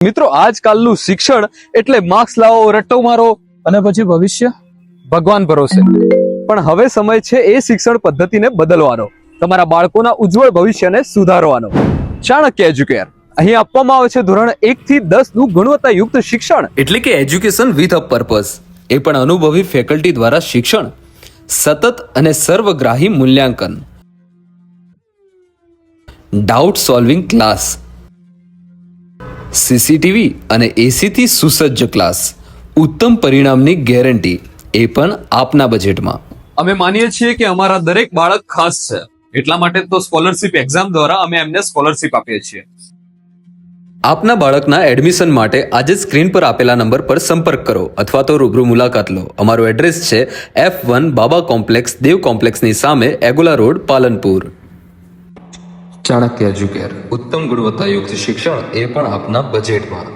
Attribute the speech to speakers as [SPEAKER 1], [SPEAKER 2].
[SPEAKER 1] મિત્રો આજકાલનું શિક્ષણ એટલે માર્ક્સ લાવો, રટ્ટો મારો
[SPEAKER 2] અને પછી ભવિષ્ય
[SPEAKER 1] ભગવાન ભરોસે. પણ હવે સમય છે એ શિક્ષણ પદ્ધતિને બદલવાનો, તમારા બાળકોના ઉજ્જવળ ભવિષ્યને સુધારવાનો. ચાણક્ય એજ્યુકેર અહીં આપવામાં આવે છે ધોરણ 1 થી 10 નું ગુણવત્તાયુક્ત શિક્ષણ,
[SPEAKER 3] એટલે કે એજ્યુકેશન વિથ અ પર્પઝ. એ પણ અનુભવી ફેકલ્ટી દ્વારા શિક્ષણ, સતત અને સર્વગ્રાહી મૂલ્યાંકન, ડાઉટ સોલ્વિંગ ક્લાસ, સીસીટીવી અને એસીથી સુસજ્જ ક્લાસ, ઉત્તમ પરિણામની ગેરંટી, એ પણ આપના બજેટમાં.
[SPEAKER 1] અમે માનીએ છીએ કે અમારા દરેક બાળક ખાસ છે, એટલા માટે તો સ્કોલરશિપ એક્ઝામ દ્વારા અમે એમને સ્કોલરશિપ આપીએ છીએ.
[SPEAKER 3] આપના બાળકના એડમિશન માટે આજે સ્ક્રીન પર આપેલા નંબર પર સંપર્ક કરો અથવા તો રૂબરૂ મુલાકાત લો. અમારું એડ્રેસ છે F1 બાબા કોમ્પ્લેક્સ, દેવ કોમ્પ્લેક્સની સામે, એગોલા રોડ, પાલનપુર. ચાણક્ય એજ્યુકેર, ઉત્તમ ગુણવત્તાયુક્ત શિક્ષણ, એ પણ આપના બજેટમાં.